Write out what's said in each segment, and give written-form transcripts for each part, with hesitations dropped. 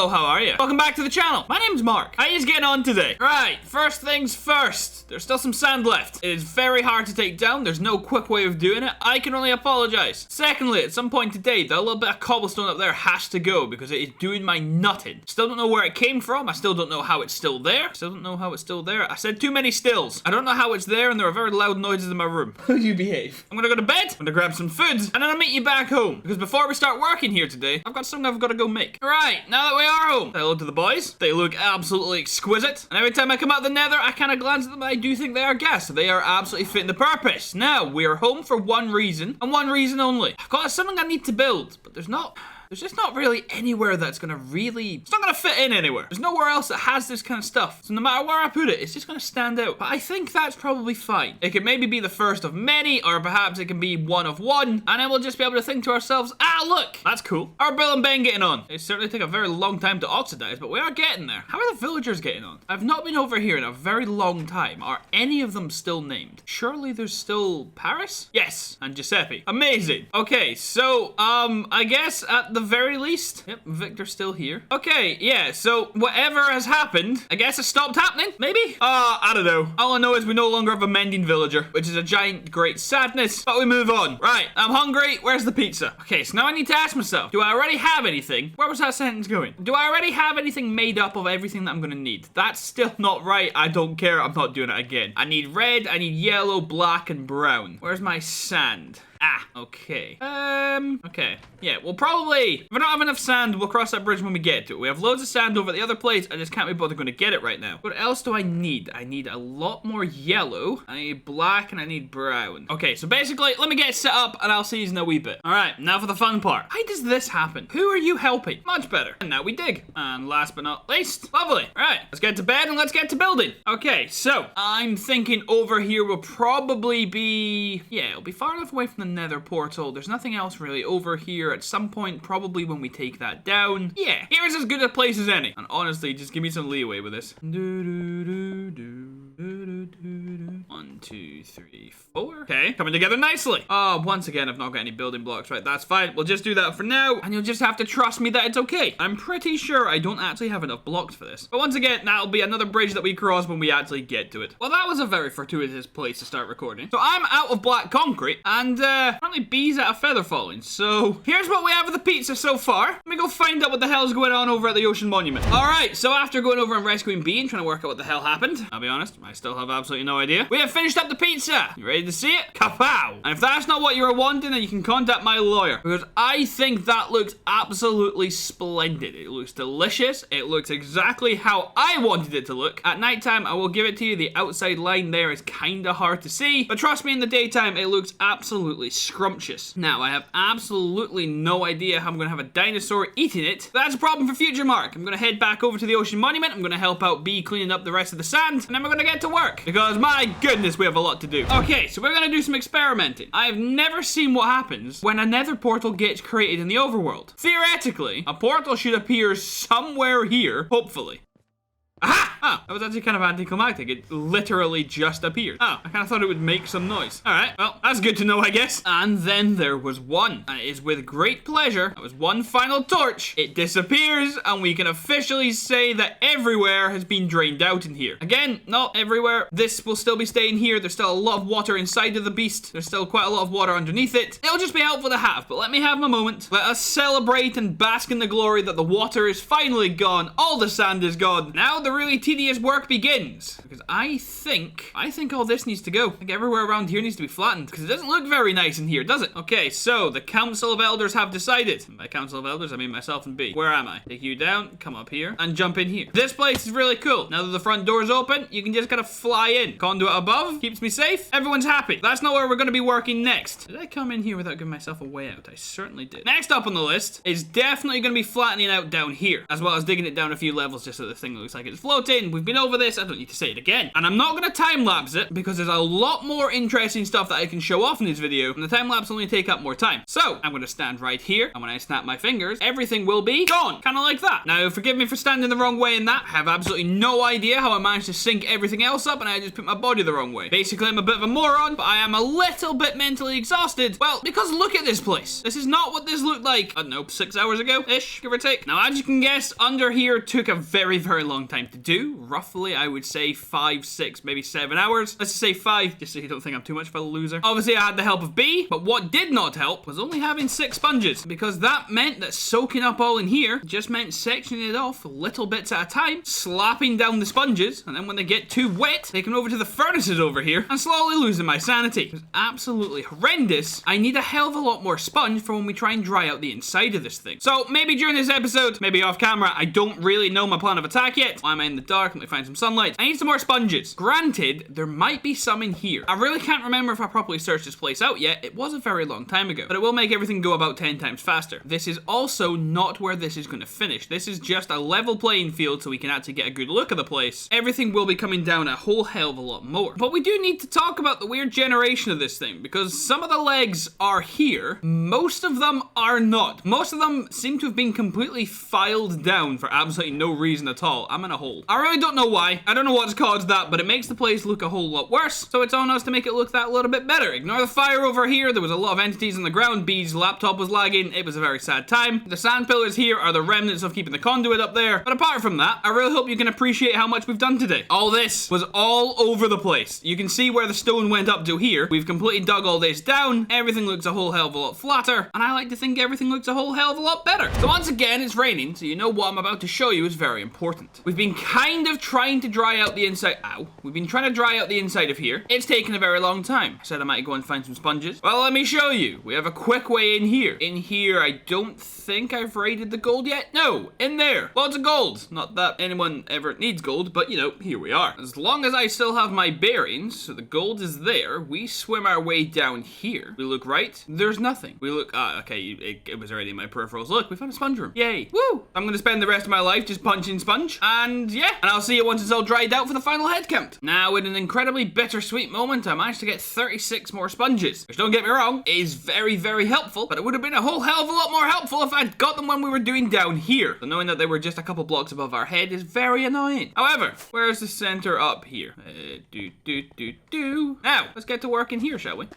Hello, how are you? Welcome back to the channel. My name's Mark. How you getting on today? Right, first things first. There's still some sand left. It is very hard to take down. There's no quick way of doing it. I can only apologize. Secondly, at some point today, that little bit of cobblestone up there has to go because it is doing my nutting. Still don't know where it came from. I still don't know how it's still there. Still don't know how it's still there. I said too many stills. I don't know how it's there, and there are very loud noises in my room. How you behave? I'm gonna go to bed. I'm gonna grab some food, and then I'll meet you back home. Because before we start working here today, I've got something I've got to go make. Right, now that we are home, say hello to the boys. They look absolutely exquisite. And every time I come out the nether, I kind of glance at them. I do think they are guests. They are absolutely fitting the purpose. Now, we are home for one reason, and one reason only. I've got something I need to build, but there's just not really anywhere that's gonna it's not gonna fit in anywhere. There's nowhere else that has this kind of stuff. So no matter where I put it, it's just gonna stand out. But I think that's probably fine. It could maybe be the first of many, or perhaps it can be one of one. And then we'll just be able to think to ourselves, ah, look, that's cool. How are Bill and Ben getting on? They certainly take a very long time to oxidize, but we are getting there. How are the villagers getting on? I've not been over here in a very long time. Are any of them still named? Surely there's still Paris? Yes, and Giuseppe. Amazing. Okay, so, I guess at the very least, yep, Victor's still here. Okay, yeah, so whatever has happened, I guess it stopped happening, maybe? I don't know. All I know is we no longer have a mending villager, which is a giant, great sadness, but we move on. Right, I'm hungry. Where's the pizza? Okay, so now I need to ask myself, do I already have anything? Where was that sentence going? Do I already have anything made up of everything that I'm gonna need? That's still not right. I don't care. I'm not doing it again. I need red, I need yellow, black, and brown. Where's my sand? Ah, okay. Okay. Yeah, we'll probably, if I don't have enough sand, we'll cross that bridge when we get to it. We have loads of sand over at the other place. I just can't be bothered going to get it right now. What else do I need? I need a lot more yellow. I need black and I need brown. Okay, so basically, let me get it set up and I'll see you in a wee bit. All right, now for the fun part. How does this happen? Who are you helping? Much better. And now we dig. And last but not least, lovely. All right, let's get to bed and let's get to building. Okay, so I'm thinking over here will probably be, yeah, it'll be far enough away from the nether portal. There's nothing else really over here at some point, probably when we take that down. Yeah, here's as good a place as any. And honestly, just give me some leeway with this. 1, 2, 3, 4. Okay, coming together nicely. Once again, I've not got any building blocks. Right, that's fine. We'll just do that for now, and you'll just have to trust me that it's okay. I'm pretty sure I don't actually have enough blocks for this. But once again, that'll be another bridge that we cross when we actually get to it. Well, that was a very fortuitous place to start recording. So I'm out of black concrete, and apparently B's out of feather falling. So here's what we have of the pizza so far. Let me go find out what the hell's going on over at the Ocean Monument. All right, so after going over and rescuing B and trying to work out what the hell happened, I'll be honest, I still have absolutely no idea. We have finished up the pizza. You ready to see it? Kapow! And if that's not what you were wanting, then you can contact my lawyer, because I think that looks absolutely splendid. It looks delicious. It looks exactly how I wanted it to look. At nighttime, I will give it to you. The outside line there is kind of hard to see, but trust me, in the daytime, it looks absolutely scrumptious. Now, I have absolutely no idea how I'm going to have a dinosaur eating it. That's a problem for future Mark. I'm going to head back over to the Ocean Monument. I'm going to help out B cleaning up the rest of the sand, and then we're going to get to work, because my goodness, we have a lot to do. Okay, so we're going to do some experimenting. I've never seen what happens when a nether portal gets created in the overworld. Theoretically, a portal should appear somewhere here, hopefully. Aha! Oh, that was actually kind of anticlimactic. It literally just appeared. Oh, I kind of thought it would make some noise. All right, well, that's good to know, I guess. And then there was one. And it is with great pleasure, that was one final torch. It disappears, and we can officially say that everywhere has been drained out in here. Again, not everywhere. This will still be staying here. There's still a lot of water inside of the beast. There's still quite a lot of water underneath it. It'll just be helpful to have, but let me have my moment. Let us celebrate and bask in the glory that the water is finally gone. All the sand is gone. Now the really tedious work begins, because I think all this needs to go. Like everywhere around here needs to be flattened, because it doesn't look very nice in here, does it? Okay, so the Council of Elders have decided. And by Council of Elders, I mean myself and B. Where am I? Take you down, come up here, and jump in here. This place is really cool. Now that the front door is open, you can just kind of fly in. Conduit above keeps me safe. Everyone's happy. That's not where we're going to be working next. Did I come in here without giving myself a way out? I certainly did. Next up on the list is definitely going to be flattening out down here, as well as digging it down a few levels just so the thing looks like it's floating. We've been over this. I don't need to say it again. And I'm not going to time-lapse it because there's a lot more interesting stuff that I can show off in this video, and the time-lapse only take up more time. So I'm going to stand right here, and when I snap my fingers, everything will be gone. Kind of like that. Now, forgive me for standing the wrong way in that. I have absolutely no idea how I managed to sync everything else up, and I just put my body the wrong way. Basically, I'm a bit of a moron, but I am a little bit mentally exhausted. Well, because look at this place. This is not what this looked like, I don't know, 6 hours ago-ish, give or take. Now, as you can guess, under here took a very, very long time to do. Roughly, I would say 5, 6, maybe 7 hours. Let's just say 5, just so you don't think I'm too much of a loser. Obviously, I had the help of B, but what did not help was only having 6 sponges, because that meant that soaking up all in here just meant sectioning it off little bits at a time, slapping down the sponges, and then when they get too wet, taking over to the furnaces over here, and slowly losing my sanity. It was absolutely horrendous. I need a hell of a lot more sponge for when we try and dry out the inside of this thing. So maybe during this episode, maybe off camera, I don't really know my plan of attack yet. Why am I in the dark? Let me find some sunlight. I need some more sponges. Granted, there might be some in here. I really can't remember if I properly searched this place out yet. It was a very long time ago, but it will make everything go about 10 times faster. This is also not where this is going to finish. This is just a level playing field so we can actually get a good look at the place. Everything will be coming down a whole hell of a lot more. But we do need to talk about the weird generation of this thing, because some of the legs are here. Most of them are not. Most of them seem to have been completely filed down for absolutely no reason at all. I'm in a hole. I really don't know why. I don't know what's caused that, but it makes the place look a whole lot worse. So it's on us to make it look that little bit better. Ignore the fire over here. There was a lot of entities on the ground. B's laptop was lagging. It was a very sad time. The sand pillars here are the remnants of keeping the conduit up there. But apart from that, I really hope you can appreciate how much we've done today. All this was all over the place. You can see where the stone went up to here. We've completely dug all this down. Everything looks a whole hell of a lot flatter. And I like to think everything looks a whole hell of a lot better. So once again, it's raining, so you know what I'm about to show you is very important. We've been kind of trying to dry out the inside. Ow. We've been trying to dry out the inside of here. It's taken a very long time. I said I might go and find some sponges. Well, let me show you. We have a quick way in here. In here, I don't think I've raided the gold yet. No, in there. Lots of gold. Not that anyone ever needs gold, but you know, here we are. As long as I still have my bearings, so the gold is there, we swim our way down here. We look right, there's nothing. We look, okay, it was already in my peripherals. Look, we found a sponge room. Yay. Woo! I'm gonna spend the rest of my life just punching sponge. And yeah, and I'll see you once it's all dried out for the final head count. Now, in an incredibly bittersweet moment, I managed to get 36 more sponges, which don't get me wrong, is very, very helpful, but it would have been a whole hell of a lot more helpful if I'd got them when we were doing down here. So knowing that they were just a couple blocks above our head is very annoying. However, where's the center up here? Now, let's get to work in here, shall we?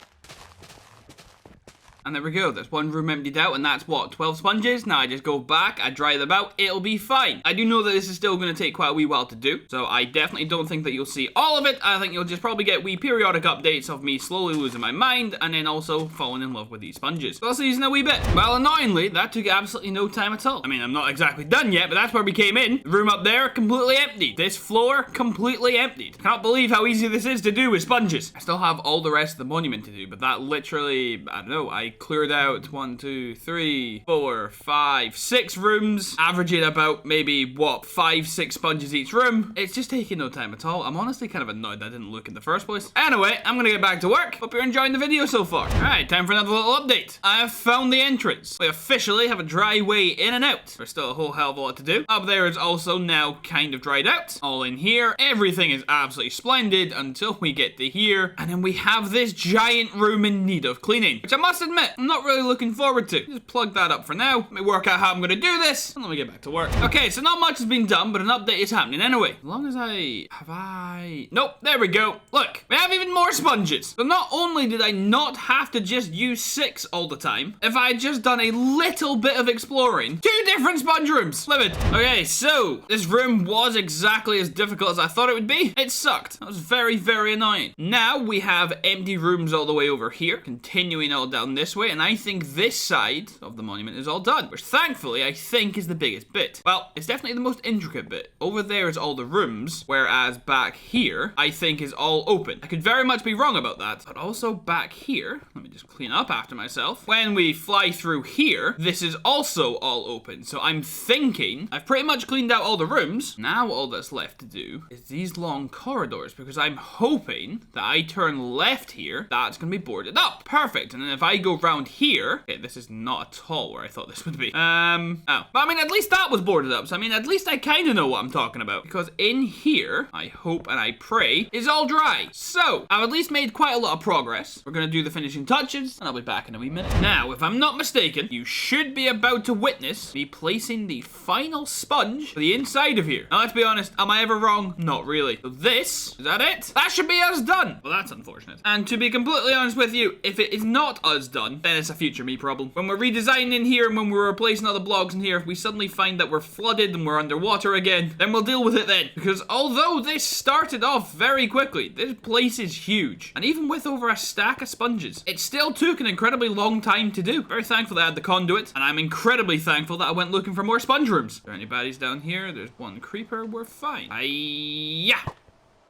And there we go, there's one room emptied out, and that's what, 12 sponges? Now I just go back, I dry them out, it'll be fine. I do know that this is still going to take quite a wee while to do, so I definitely don't think that you'll see all of it. I think you'll just probably get wee periodic updates of me slowly losing my mind, and then also falling in love with these sponges. So I'll see you in a wee bit. Well, annoyingly, that took absolutely no time at all. I mean, I'm not exactly done yet, but that's where we came in. The room up there, completely empty. This floor, completely emptied. Can't believe how easy this is to do with sponges. I still have all the rest of the monument to do, but that literally, I don't know, I cleared out 1, 2, 3, 4, 5, 6 rooms, averaging about maybe what, 5, 6 sponges each room. It's just taking no time at all. I'm honestly kind of annoyed that I didn't look in the first place. Anyway, I'm gonna get back to work. Hope you're enjoying the video so far. Alright, time for another little update. I have found the entrance. We officially have a dry way in and out. There's still a whole hell of a lot to do. Up there is also now kind of dried out. All in here, everything is absolutely splendid until we get to here, and then we have this giant room in need of cleaning, which I must admit, I'm not really looking forward to. Just plug that up for now. Let me work out how I'm gonna do this, and let me get back to work. Okay, so not much has been done, but an update is happening anyway. As long as nope, there we go. Look, we have even more sponges. So not only did I not have to just use 6 all the time, if I had just done a little bit of exploring, 2 different sponge rooms. Livid. Okay, so this room was exactly as difficult as I thought it would be. It sucked. That was very, very annoying. Now we have empty rooms all the way over here, continuing all down this way, and I think this side of the monument is all done, which thankfully I think is the biggest bit. Well, it's definitely the most intricate bit. Over there is all the rooms, whereas back here, I think is all open. I could very much be wrong about that, but also back here, let me just clean up after myself. When we fly through here, this is also all open. So I'm thinking I've pretty much cleaned out all the rooms. Now all that's left to do is these long corridors, because I'm hoping that I turn left here, that's gonna be boarded up. Perfect. And then if I go around here. Okay, this is not at all where I thought this would be. Oh. But I mean, at least that was boarded up. So I mean, at least I kind of know what I'm talking about. Because in here, I hope and I pray, is all dry. So, I've at least made quite a lot of progress. We're going to do the finishing touches, and I'll be back in a wee minute. Now, if I'm not mistaken, you should be about to witness me placing the final sponge for the inside of here. Now, let's be honest, am I ever wrong? Not really. So this, is that it? That should be us done. Well, that's unfortunate. And to be completely honest with you, if it is not us done, then it's a future me problem. When we're redesigning in here and when we're replacing all the blocks in here, if we suddenly find that we're flooded and we're underwater again, then we'll deal with it then. Because although this started off very quickly, this place is huge. And even with over a stack of sponges, it still took an incredibly long time to do. Very thankful that I had the conduit, and I'm incredibly thankful that I went looking for more sponge rooms. Are there any baddies down here? There's one creeper. We're fine. Yeah.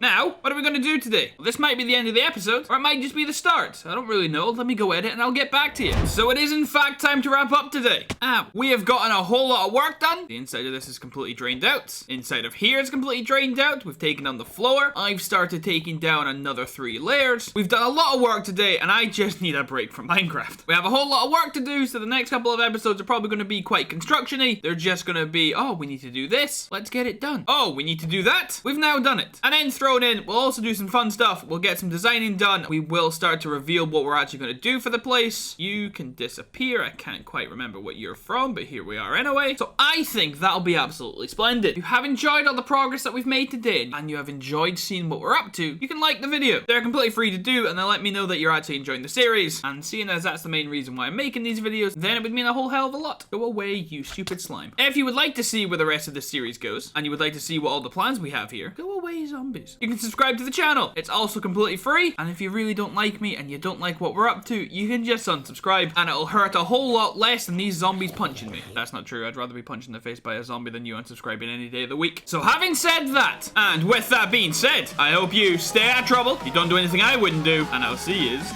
Now, what are we going to do today? Well, this might be the end of the episode, or it might just be the start. I don't really know. Let me go edit and I'll get back to you. So it is in fact time to wrap up today. We have gotten a whole lot of work done. The inside of this is completely drained out. Inside of here is completely drained out. We've taken down the floor. I've started taking down another 3 layers. We've done a lot of work today, and I just need a break from Minecraft. We have a whole lot of work to do, so the next couple of episodes are probably going to be quite construction-y. They're just going to be, oh, we need to do this. Let's get it done. Oh, we need to do that. We've now done it. And then thrown in, we'll also do some fun stuff. We'll get some designing done. We will start to reveal what we're actually going to do for the place. You can disappear. I can't quite remember what you're from, but here we are anyway. So I think that'll be absolutely splendid. If you have enjoyed all the progress that we've made today, and you have enjoyed seeing what we're up to, you can like the video. They're completely free to do, and they'll let me know that you're actually enjoying the series. And seeing as that's the main reason why I'm making these videos, then it would mean a whole hell of a lot. Go away, you stupid slime. If you would like to see where the rest of this series goes, and you would like to see what all the plans we have here, go away, zombies. You can subscribe to the channel. It's also completely free, and if you really don't like me and you don't like what we're up to, you can just unsubscribe, and it'll hurt a whole lot less than these zombies punching me. That's not true. I'd rather be punched in the face by a zombie than you unsubscribing any day of the week. So having said that, and with that being said, I hope you stay out of trouble, you don't do anything I wouldn't do, and I'll see yous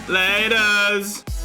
laters.